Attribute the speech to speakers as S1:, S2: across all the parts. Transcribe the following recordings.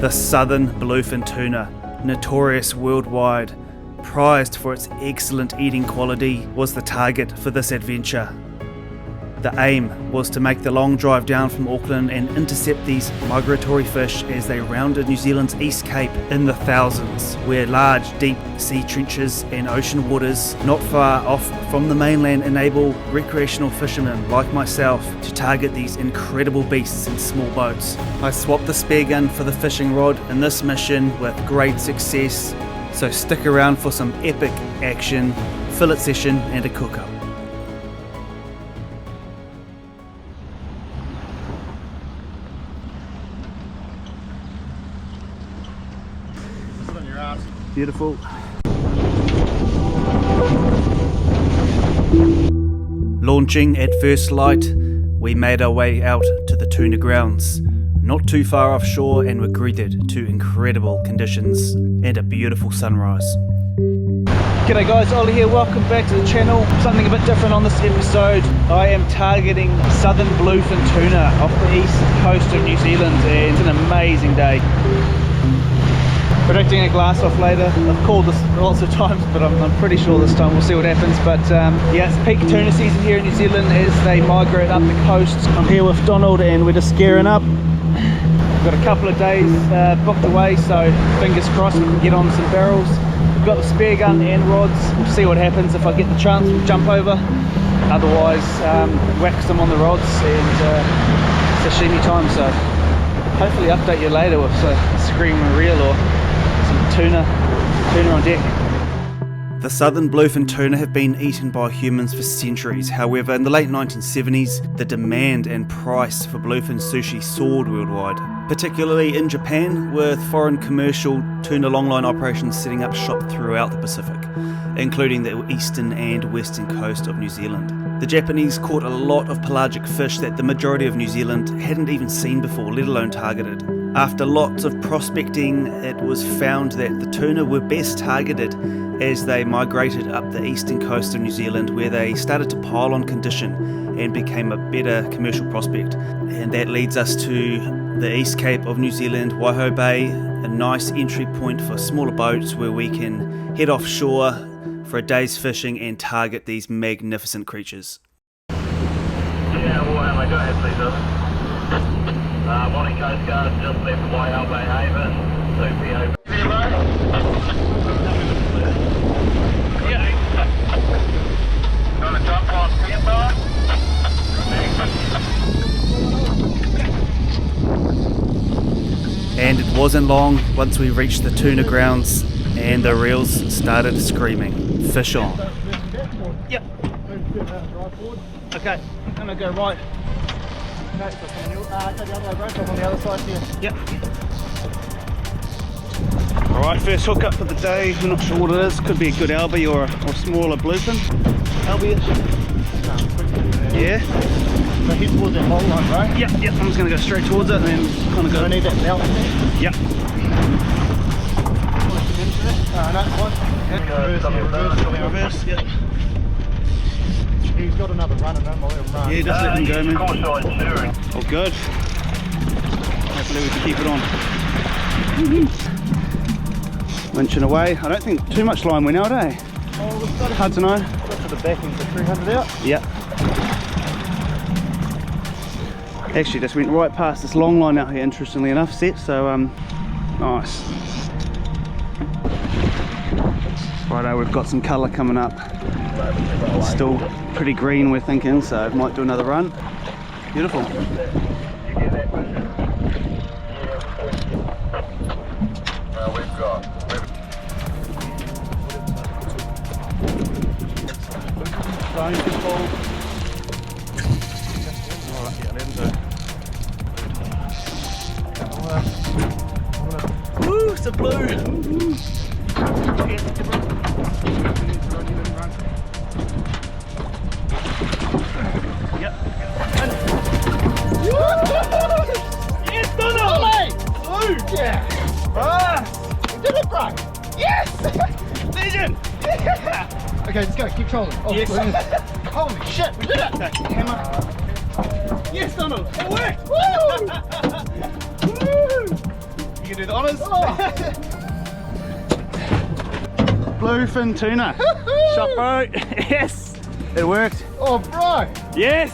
S1: The Southern Bluefin Tuna, notorious worldwide, prized for its excellent eating quality, was the target for this adventure. The aim was to make the long drive down from Auckland and intercept these migratory fish as they rounded New Zealand's East Cape in the thousands, where large deep sea trenches and ocean waters not far off from the mainland enable recreational fishermen like myself to target these incredible beasts in small boats. I swapped the spear gun for the fishing rod in this mission with great success, so stick around for some epic action, fillet session and a cook-up. Beautiful. Launching at first light, we made our way out to the tuna grounds, not too far offshore, and were greeted to incredible conditions and a beautiful sunrise. G'day guys, Ollie here, welcome back to the channel. Something a bit different on this episode. I am targeting Southern Bluefin Tuna off the east coast of New Zealand, and it's an amazing day. Predicting a glass off later. I've called this lots of times, but I'm pretty sure this time we'll see what happens. But yeah, it's peak tuna season here in New Zealand as they migrate up the coast. I'm here with Donald and we're just gearing up. We've got a couple of days booked away, so fingers crossed we can get on some barrels. We've got the spear gun and rods. We'll see what happens. If I get the chance, we'll jump over. Otherwise, wax them on the rods and sashimi time. So hopefully update you later with a screaming reel or tuna on deck. The Southern Bluefin Tuna have been eaten by humans for centuries. However, in the late 1970s, the demand and price for bluefin sushi soared worldwide, particularly in Japan, with foreign commercial tuna longline operations setting up shop throughout the Pacific, including the eastern and western coast of New Zealand. The Japanese caught a lot of pelagic fish that the majority of New Zealand hadn't even seen before, let alone targeted. After lots of prospecting, it was found that the tuna were best targeted as they migrated up the eastern coast of New Zealand, where they started to pile on condition and became a better commercial prospect. And that leads us to the East Cape of New Zealand, Waiho Bay, a nice entry point for smaller boats where we can head offshore for a day's fishing and target these magnificent creatures.
S2: Yeah, well, go ahead please, over. Morning Coast Guard, just left Waiho Bay Haven, Sophie over. Yeah. Gonna jump on standby.
S1: And it wasn't long once we reached the tuna grounds and the reels started screaming, fish on. Yep. Okay, I'm gonna go right. Okay, so the other way, bro, on the other side here. Yep. Alright, first hookup for the day. I'm not sure what it is. Could be a good albie or a smaller bluefin. Albie. Yeah.
S3: So head towards that long line, right?
S1: Yep, yep. I'm just going to go straight towards it and then kind of go.
S3: I need that belt in there?
S1: Yep.
S3: No,
S1: Reverse, yep.
S3: He's got another run in him, I'll let him run.
S1: Yeah, just let him go, man. Oh, good. Hopefully we can keep it on. Winching away. I don't think too much line went out, eh?
S3: Oh, we've got
S1: hard to know.
S3: Got to the backing for 300 out.
S1: Yep. Actually just went right past this long line out here, interestingly enough, set, so nice. Righto, we've got some colour coming up. It's still pretty green, we're thinking, so might do another run. Beautiful. Woo, it's a blue! Yep. Yes, Donald! Ollie! Blue! Yeah! Ah!
S3: You did it, bro!
S1: Yes! Legend!
S3: Yeah! Okay, let's go, keep trolling. Oh,
S1: yes!
S3: Holy shit, we did it!
S1: Okay, hammer. Yes, Donald! It worked!
S3: Woo!
S1: Woo! You can do the honours. Bluefin tuna. Shot, bro. Yes, it worked.
S3: Oh, bro.
S1: Yes.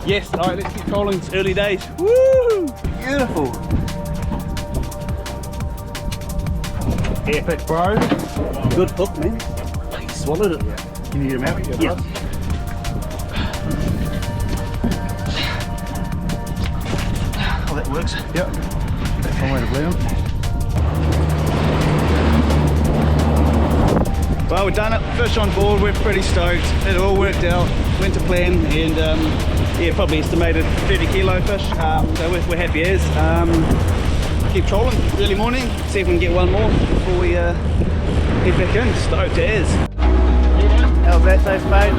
S1: Yes. All right, let's keep trolling. It's early days. Woo! Beautiful. Epic, bro. Good hook, man. He swallowed it.
S3: Yeah. Can you get him out?
S1: Yeah. Oh, that works.
S3: Yep. That's one way to blue him.
S1: Well, we've done it. Fish on board. We're pretty stoked. It all worked out. Went to plan, and yeah, probably estimated 30 kilo fish. So we're happy as. Keep trolling early morning. See if we can get one more before we head back in. Stoked as. How's that taste, mate?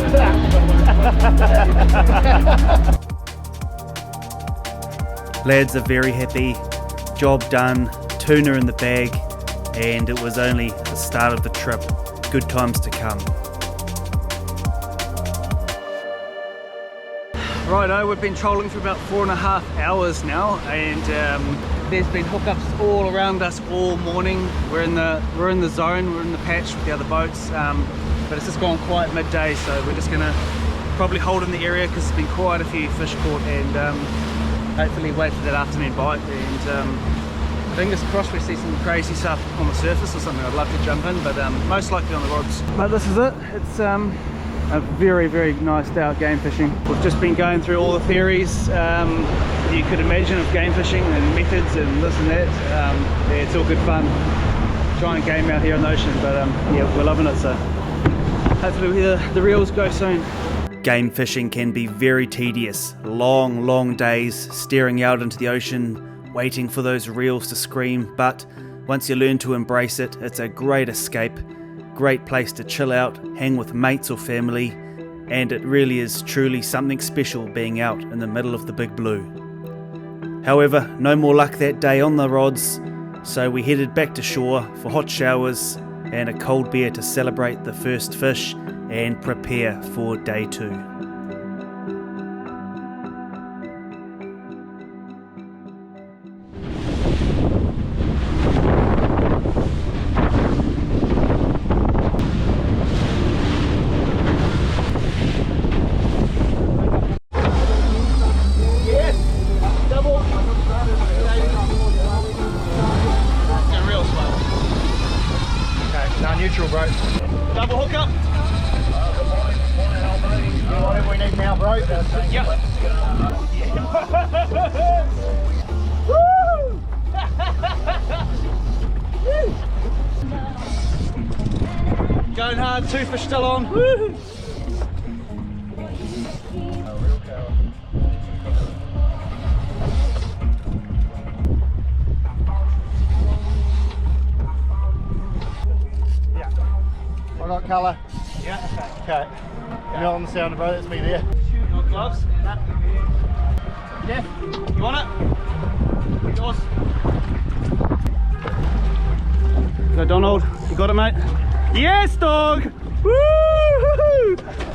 S1: Lads are very happy. Job done. Tuna in the bag, and it was only the start of the trip. Good times to come. Righto, we've been trolling for about 4.5 hours now, and there's been hookups all around us all morning. We're in the zone, we're in the patch with the other boats, but it's just gone quiet midday, so we're just gonna probably hold in the area because there's been quite a few fish caught, and hopefully wait for that afternoon bite, and fingers crossed we see some crazy stuff on the surface or something. I'd love to jump in, but most likely on the rods. But this is it. It's a very, very nice day out game fishing. We've just been going through all the theories you could imagine of game fishing and methods and this and that. Yeah, it's all good fun. Giant game out here in the ocean, but yeah, we're loving it. So hopefully the reels go soon. Game fishing can be very tedious. Long days staring out into the ocean, waiting for those reels to scream, but once you learn to embrace it, it's a great escape, great place to chill out, hang with mates or family, and it really is truly something special being out in the middle of the big blue. However, no more luck that day on the rods, so we headed back to shore for hot showers and a cold beer to celebrate the first fish and prepare for day 2.
S3: Neutral, bro.
S1: Double hookup.
S3: Whatever we need now, bro.
S1: Yep. Woo! Going hard, 2 fish still on. Woo!
S3: I got colour.
S1: Yeah.
S3: Okay. You know on the sounder, bro. That's me there.
S1: You want gloves? Yeah. You want it? Yours. Go, Donald. You got it, mate? Yes, dog! Woo!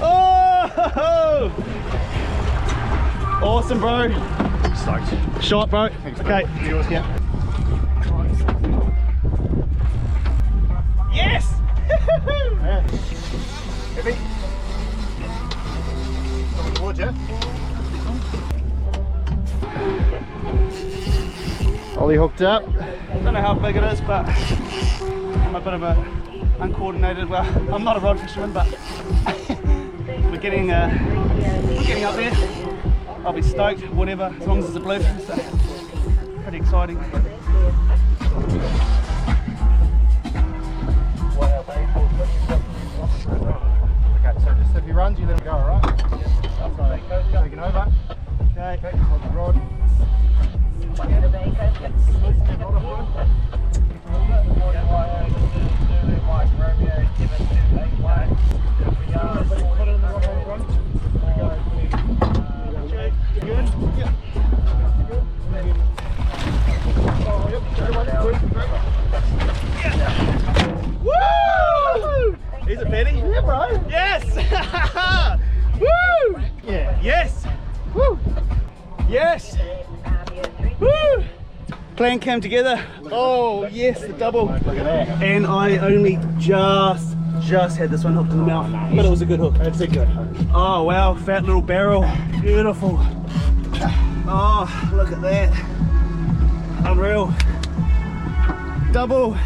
S1: Oh! Awesome, bro.
S3: Stoked.
S1: Shot, bro.
S3: Thanks,
S1: okay.
S3: Bro. Yours, yeah.
S1: Yes!
S3: Yeah. Heavy. Coming towards you. Ollie hooked up.
S1: Don't know how big it is, but I'm a bit of a uncoordinated. Well, I'm not a rod fisherman, but we're getting up there. I'll be stoked, whatever, as long as it's a bluefin. So pretty exciting.
S3: Okay, so just if he runs, you let him go, alright? Yeah. Taking over. Okay, hold the rod.
S1: Woo! He's a penny.
S3: Yeah, bro.
S1: Yes! Woo!
S3: Yeah.
S1: Yes! Woo! Yes! Woo! Plan came together. Oh yes, the double.
S3: Look at that.
S1: And I only just had this one hooked in the mouth, but it was a good hook.
S3: It's a good hook.
S1: Oh wow, fat little barrel, beautiful. Oh, look at that, unreal. Double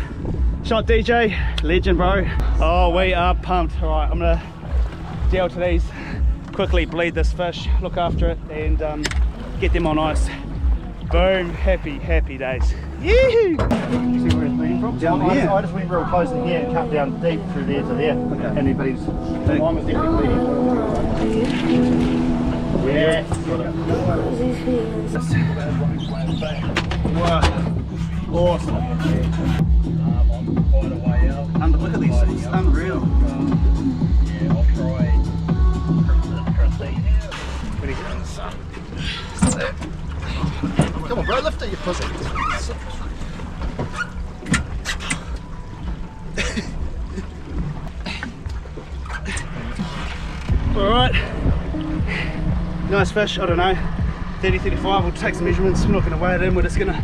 S1: shot, DJ, legend, bro. Oh, we are pumped. All right, I'm gonna deal to these, quickly bleed this fish, look after it, and get them on ice. Boom, happy days. Yee-hoo!
S3: You see where it's bleeding from?
S1: Down
S3: So
S1: here.
S3: I just went real close in here and cut down deep through there to there.
S1: Okay.
S3: And then the line was definitely bleeding. Yeah.
S1: Wow, awesome.
S2: I'm quite a way out.
S1: And look at these things, unreal.
S2: Yeah, I'll try Christine here.
S1: Pretty good, son.
S3: Come on, bro, lift it, you pussy.
S1: Alright, nice fish, I don't know, 30, 35, we'll take some measurements. I'm not going to weigh it in, we're just going to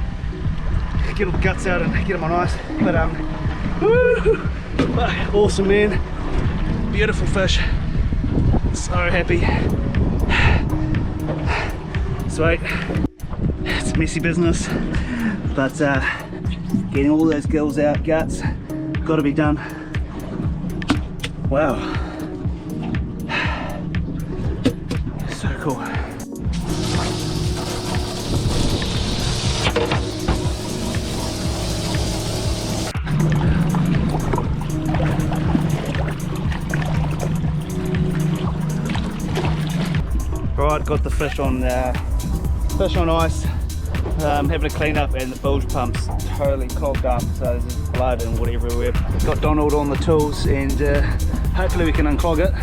S1: get all the guts out and get them on ice. But woo, awesome, man, beautiful fish, so happy. Sweet, it's messy business, but getting all those gills out, guts, got to be done. Wow. So cool. Right, got the fish on ice. Having a clean up, and the bilge pump's totally clogged up, so there's blood and whatever everywhere. Got Donald on the tools, and hopefully we can unclog it.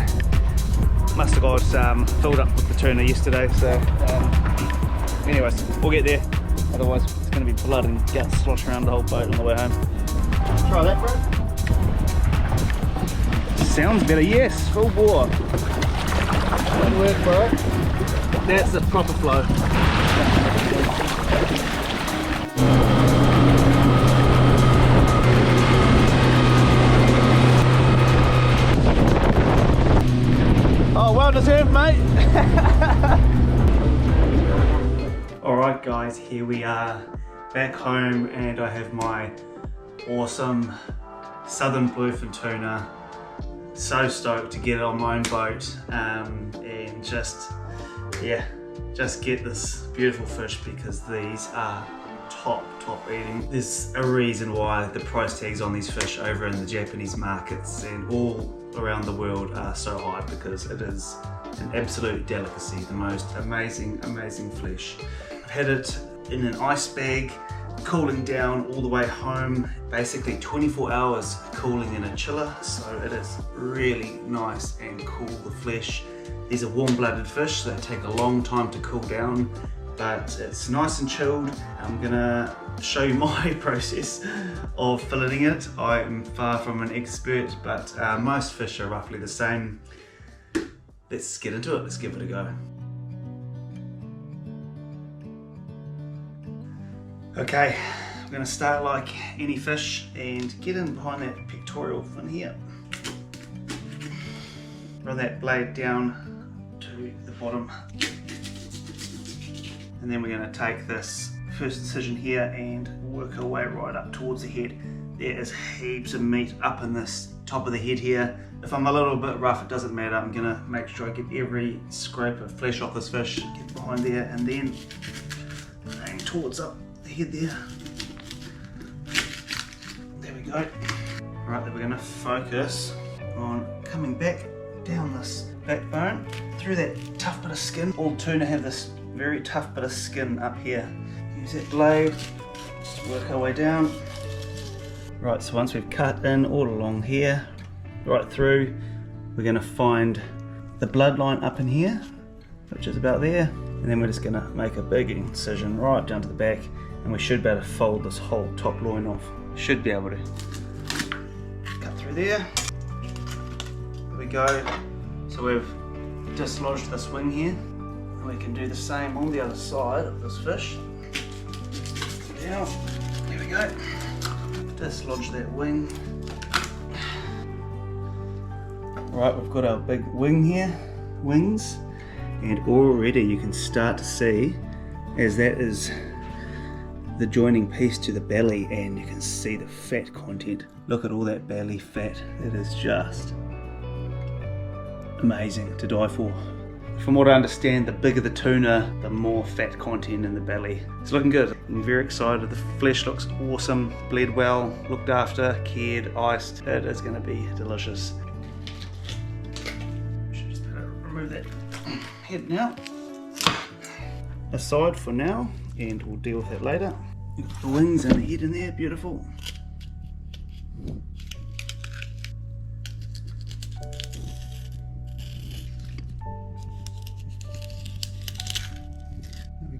S1: Must have got filled up with the tuna yesterday, so anyways, we'll get there. Otherwise it's going to be blood and guts sloshing around the whole boat on the way home.
S3: Try that, bro.
S1: Sounds better, yes, full bore.
S3: Good work, bro.
S1: That's the proper flow. Oh, well deserved, mate. Alright guys, here we are back home, and I have my awesome Southern Bluefin Tuna. So stoked to get it on my own boat, and just get this beautiful fish, because these are top eating. There's a reason why the price tags on these fish over in the Japanese markets and all around the world are so high, because it is an absolute delicacy, the most amazing flesh. I've had it in an ice bag, cooling down all the way home, basically 24 hours cooling in a chiller, so it is really nice and cool, the flesh. These are warm-blooded fish, so they take a long time to cool down, but it's nice and chilled. I'm gonna show you my process of filleting it. I am far from an expert, but most fish are roughly the same. Let's get into it, let's give it a go. Okay, I'm going to start like any fish and get in behind that pectoral fin here. Run that blade down to the bottom. And then we're going to take this first incision here and work our way right up towards the head. There is heaps of meat up in this top of the head here. If I'm a little bit rough, it doesn't matter. I'm going to make sure I get every scrape of flesh off this fish, get behind there, and then bang towards up head there. There we go. Right, then we're going to focus on coming back down this backbone through that tough bit of skin. All tuna have this very tough bit of skin up here. Use that blade, just work our way down. Right, so once we've cut in all along here, right through, we're going to find the bloodline up in here, which is about there, and then we're just going to make a big incision right down to the back, and we should be able to fold this whole top loin off. Should be able to cut through there. There we go. So we've dislodged this wing here, and we can do the same on the other side of this fish. down. There we go. Dislodge that wing. Right, we've got our big wings, and already you can start to see, as that is the joining piece to the belly, and you can see the fat content. Look at all that belly fat. It is just amazing to die for. From what I understand, the bigger the tuna, the more fat content in the belly. It's looking good. I'm very excited. The flesh looks awesome, bled well, looked after, cared, iced. It is going to be delicious. Just remove that head now. Aside for now, and we'll deal with that later. You've got the wings and the head in there, beautiful.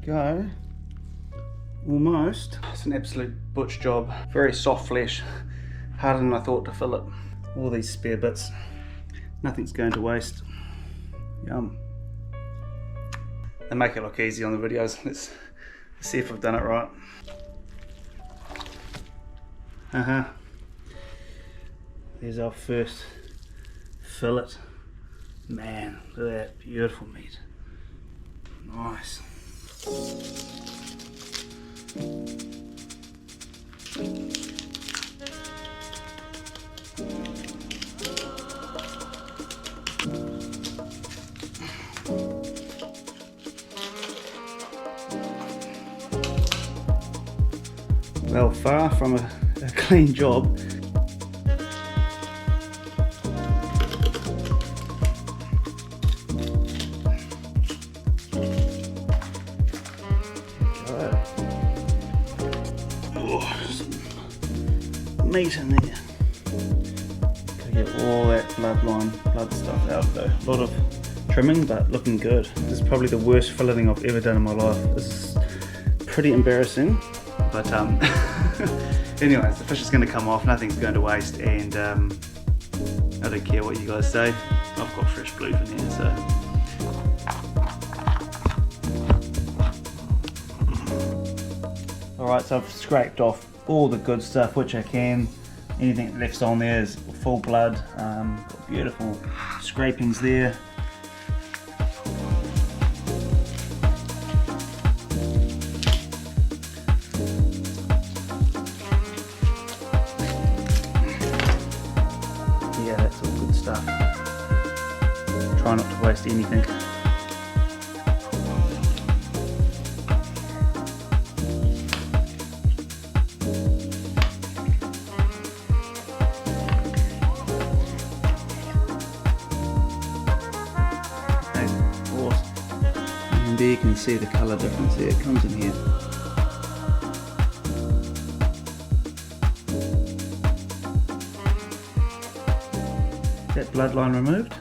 S1: Go. Almost. It's an absolute butch job. Very soft flesh, harder than I thought to fillet. All these spare bits, nothing's going to waste. Yum. They make it look easy on the videos. Let's see if I've done it right. There's our first fillet. Man, look at that beautiful meat. Nice. Well, far from a clean job. Meat in there. Gotta get all that blood stuff out though. A lot of trimming, but looking good. This is probably the worst filleting I've ever done in my life. This is pretty embarrassing, but anyways, the fish is going to come off, nothing's going to waste, and I don't care what you guys say. I've got fresh bluefin here, so. Alright, so I've scraped off all the good stuff which I can. Anything left on there is full blood. Got beautiful scrapings there. Yeah, that's all good stuff. Try not to waste anything. There you can see the colour difference there, it comes in here. That bloodline removed,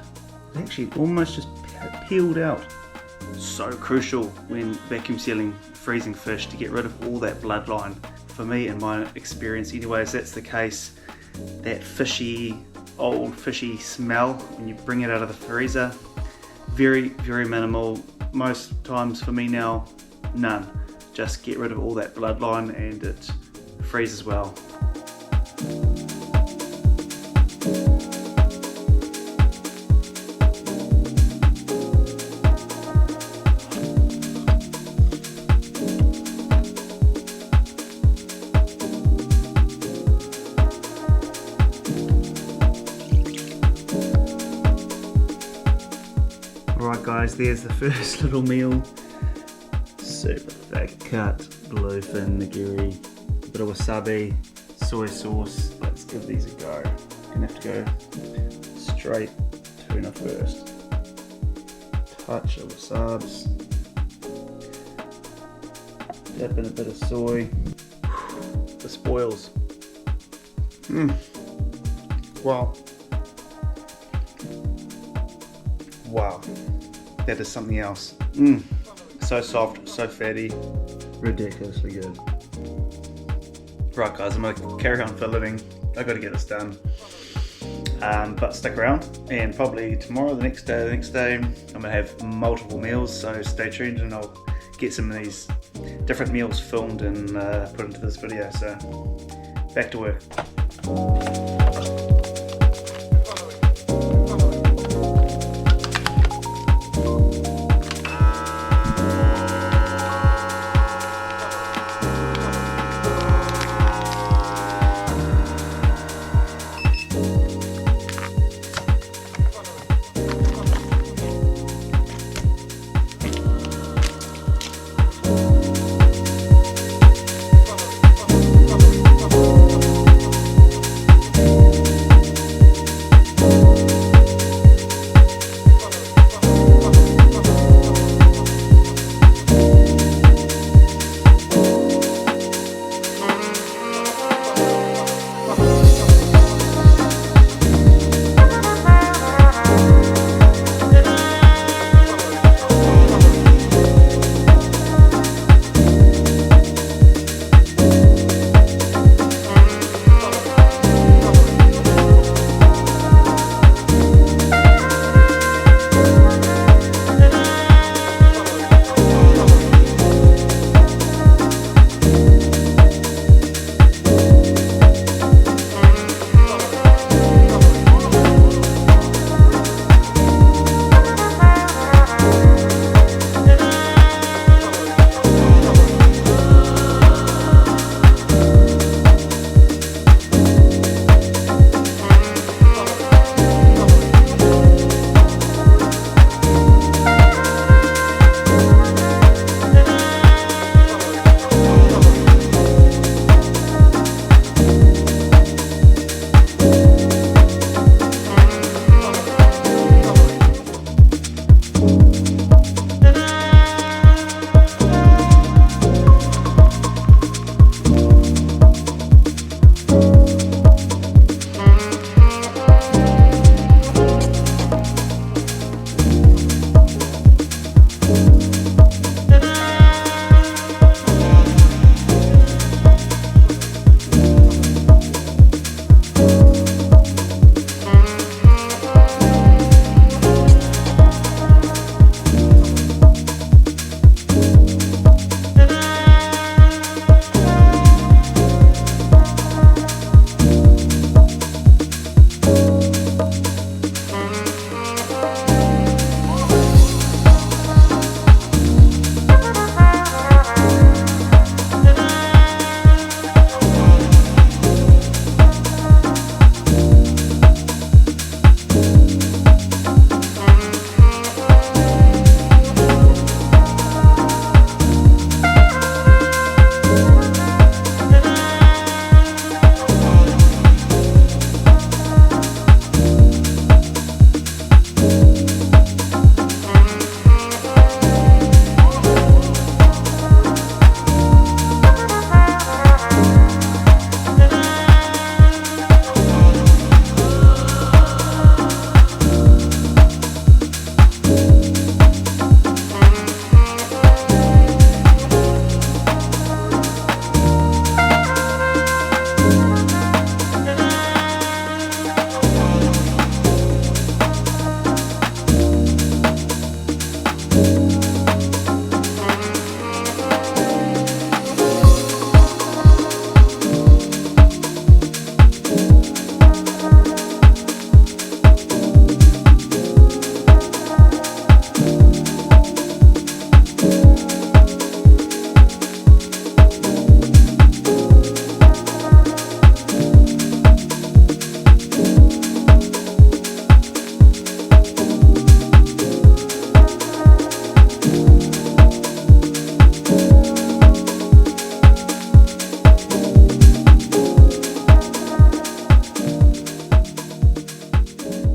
S1: it actually almost just peeled out. So crucial when vacuum sealing freezing fish to get rid of all that bloodline. For me, in my experience anyways, that's the case. That fishy, old fishy smell when you bring it out of the freezer, very, very minimal. Most times for me now, none. Just get rid of all that bloodline and it freezes well. Alright guys, there's the first little meal. Super thick cut bluefin, nigiri, a bit of wasabi, soy sauce. Let's give these a go. Gonna have to go straight tuna first. Touch of wasabs. Dip in a bit of soy. The spoils. Wow. Wow. That is something else. So soft, so fatty, ridiculously good. Right guys, I'm gonna carry on filleting. I gotta get this done. But stick around, and probably tomorrow, the next day, I'm gonna have multiple meals, so stay tuned and I'll get some of these different meals filmed and put into this video. So back to work.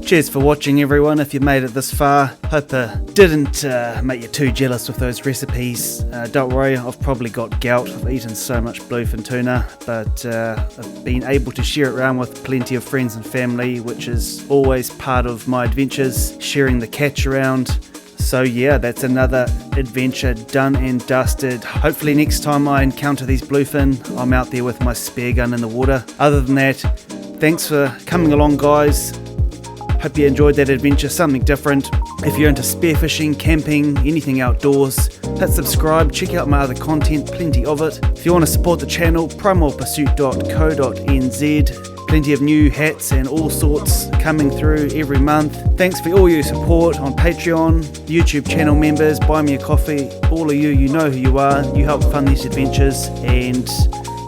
S1: Cheers for watching, everyone. If you made it this far, hope I didn't make you too jealous with those recipes. Don't worry, I've probably got gout. I've eaten so much bluefin tuna, but I've been able to share it around with plenty of friends and family, which is always part of my adventures, sharing the catch around. So yeah, that's another adventure done and dusted. Hopefully next time I encounter these bluefin, I'm out there with my spear gun in the water. Other than that, thanks for coming along, guys. Hope you enjoyed that adventure, something different. If you're into spearfishing, camping, anything outdoors, hit subscribe, check out my other content, plenty of it. If you want to support the channel, primalpursuit.co.nz. Plenty of new hats and all sorts coming through every month. Thanks for all your support on Patreon, YouTube channel members, buy me a coffee. All of you, you know who you are. You help fund these adventures and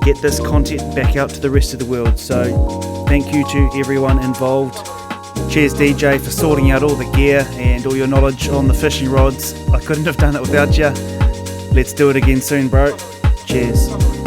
S1: get this content back out to the rest of the world. So thank you to everyone involved. Cheers DJ for sorting out all the gear and all your knowledge on the fishing rods. I couldn't have done it without you. Let's do it again soon, bro. Cheers.